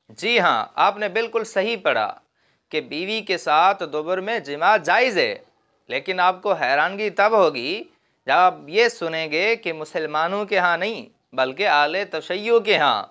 جی ہاں، آپ نے بالکل صحیح پڑھا کہ بیوی کے ساتھ دبر میں جماع جائز ہے، لیکن آپ کو حیرانگی تب ہوگی جب آپ یہ سنیں گے کہ مسلمانوں کے ہاں نہیں بلکہ اہل تشیع کے ہاں،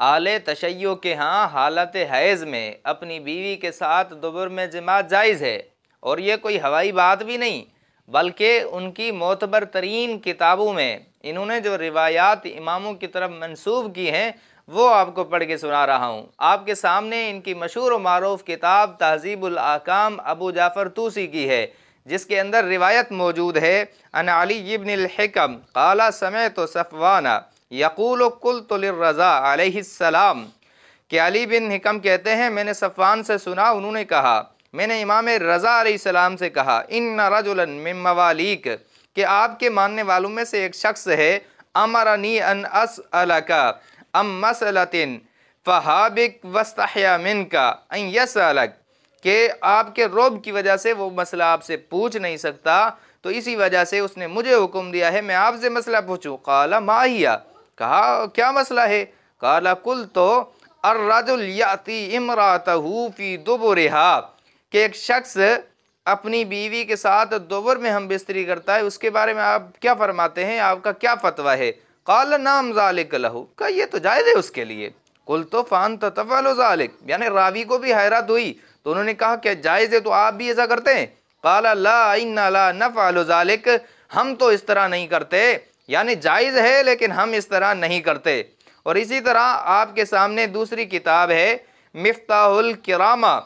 اہل تشیع کے ہاں حالت حیض میں اپنی بیوی کے ساتھ دبر میں جماع جائز ہے، اور یہ کوئی ہوائی بات بھی نہیں بلکہ ان کی معتبر ترین کتابوں میں انہوں نے جو روایات اماموں کی طرف منسوب کی ہیں وہ آپ کو پڑھ کے سنا رہا ہوں۔ آپ کے سامنے ان کی مشہور و معروف کتاب تہذیب الاحکام ابو جعفر طوسی کی ہے، جس کے اندر روایت موجود ہے ان علی بن الحکم قال سمعت صفوان یقول قلت للرضا علیہ السلام، کہ علی بن حکم کہتے ہیں میں نے صفوان سے سنا، انہوں نے کہا میں نے امام رضا علیہ السلام سے کہا ان رجلا من موالیک، کہ آپ کے ماننے والوں میں سے ایک شخص ہے، امرنی ان اسألک ام مسئلۃ فہابک واستحیا منک ان یسألک، کہ آپ کے رعب کی وجہ سے وہ مسئلہ آپ سے پوچھ نہیں سکتا، تو اسی وجہ سے اس نے مجھے حکم دیا ہے میں آپ سے مسئلہ پوچھوں۔ قال ما ہی، کہا کیا مسئلہ ہے؟ قال قلت الرجل یاتی امرأتہ فی دبرہا، کہ ایک شخص اپنی بیوی کے ساتھ دبر میں ہم بستری کرتا ہے، اس کے بارے میں آپ کیا فرماتے ہیں، آپ کا کیا فتویٰ ہے؟ قال نعم ذالک لہ، کہا یہ تو جائز ہے اس کے لیے۔ قلت فانت تفعل ذالک، یعنی راوی کو بھی حیرت ہوئی تو انہوں نے کہا کہ جائز ہے تو آپ بھی ایسا کرتے ہیں؟ قال لا انا لا نفعل ذالک، ہم تو اس طرح نہیں کرتے، یعنی جائز ہے لیکن ہم اس طرح نہیں کرتے۔ اور اسی طرح آپ کے سامنے دوسری کتاب ہے مفتاح الکرامہ،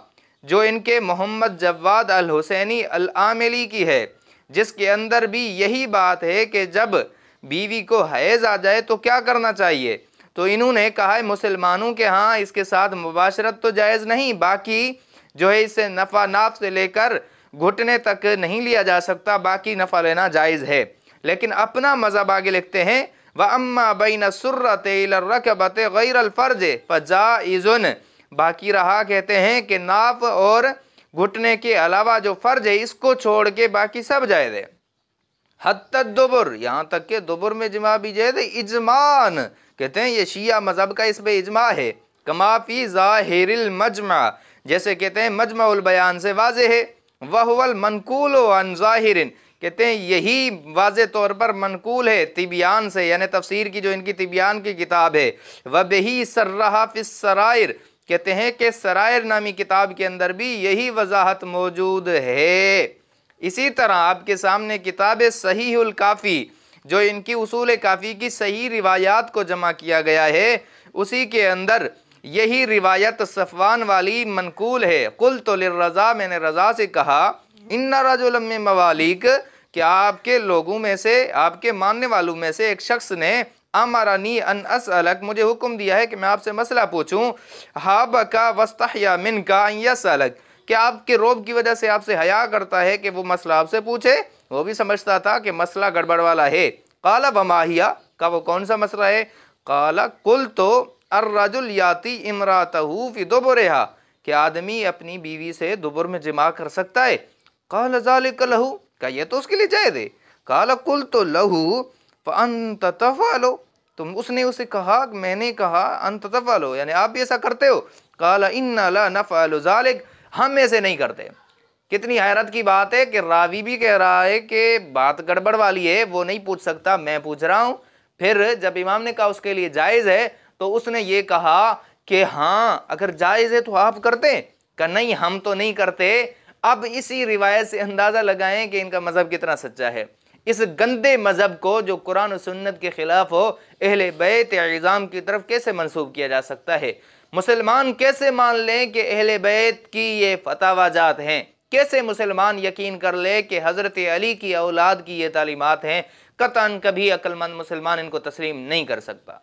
جو ان کے محمد جواد الحسینی العاملی کی ہے، جس کے اندر بھی یہی بات ہے کہ جب بیوی کو حیض آ جائے تو کیا کرنا چاہیے، تو انہوں نے کہا ہے مسلمانوں کے ہاں اس کے ساتھ مباشرت تو جائز نہیں، باقی جو ہے اسے نفع ناف سے لے کر گھٹنے تک نہیں لیا جا سکتا، باقی نفع لینا جائز ہے۔ لیکن اپنا مذہب آگے لکھتے ہیں وَأَمَّا بَيْنَ السُّرَّةِ إِلَى الرَّكَبَةِ غَيْرَ الْفَرْجِ فَجَائِزٌ، باقی رہا کہتے ہیں کہ ناف اور گھٹنے کے علاوہ جو فرج ہے اس کو چھوڑ کے باقی سب جائز ہے۔ حتی الدبر، یہاں تک کہ دبر میں جماع بھی جائز ہے اجماعاً، کہتے ہیں یہ شیعہ مذہب کا اس پہ اجماع ہے، کما فی ظاہر المجمع، جیسے کہتے ہیں مجمع البیان سے واضح ہے، وَهُوَ الْمَنْقُولُ عَنْ ظَاہِرٍ، کہتے ہیں یہی واضح طور پر منقول ہے تبیان سے، یعنی تفسیر کی جو ان کی تبیان کی کتاب ہے، وَبِهِ صَرَّحَ فِي السَّرَائِرِ، کہتے ہیں کہ سرائر نامی کتاب کے اندر بھی یہی وضاحت موجود ہے۔ اسی طرح آپ کے سامنے کتاب صحیح الکافی، جو ان کی اصول کافی کی صحیح روایات کو جمع کیا گیا ہے، اسی کے اندر یہی روایت صفوان والی منقول ہے۔ قلت للرضا، میں نے رضا سے کہا ان رجلا من موالیک، کہ آپ کے لوگوں میں سے، آپ کے ماننے والوں میں سے ایک شخص نے امرنی ان اسألک، مجھے حکم دیا ہے کہ میں آپ سے مسئلہ پوچھوں، ہابکا واستحیا منکا ان یسألک، کہ آپ کے روب کی وجہ سے آپ سے حیا کرتا ہے کہ وہ مسئلہ آپ سے پوچھے، وہ بھی سمجھتا تھا کہ مسئلہ گڑبڑ والا ہے۔ قال وما ہی، کہ وہ کون سا مسئلہ ہے؟ قال قلت الرجل یاتی امرأتہ فی دبرہا، کہ آدمی اپنی بیوی سے دبر میں جماع کر سکتا ہے؟ قال ذالک لہ، کہ یہ تو اس کے لیے جائز ہے۔ قال قلت لہ فانت تفعل، تم اس نے اسے کہا، میں نے کہا انت تفعل، یعنی آپ بھی ایسا کرتے ہو؟ قال انا لا نفعل ذالک، ہم ایسے نہیں کرتے۔ کتنی حیرت کی بات ہے کہ راوی بھی کہہ رہا ہے کہ بات گڑبڑ والی ہے، وہ نہیں پوچھ سکتا، میں پوچھ رہا ہوں۔ پھر جب امام نے کہا اس کے لیے جائز ہے تو اس نے یہ کہا کہ ہاں اگر جائز ہے تو آپ کرتے ہیں، کہ نہیں ہم تو نہیں کرتے۔ اب اسی روایت سے اندازہ لگائیں کہ ان کا مذہب کتنا سچا ہے۔ اس گندے مذہب کو جو قرآن و سنت کے خلاف ہو، اہل بیت اعظام کی طرف کیسے منسوب کیا جا سکتا ہے؟ مسلمان کیسے مان لیں کہ اہل بیت کی یہ فتاوی جات ہیں؟ کیسے مسلمان یقین کر لے کہ حضرت علی کی اولاد کی یہ تعلیمات ہیں؟ قطعاً کبھی عقل مند مسلمان ان کو تسلیم نہیں کر سکتا۔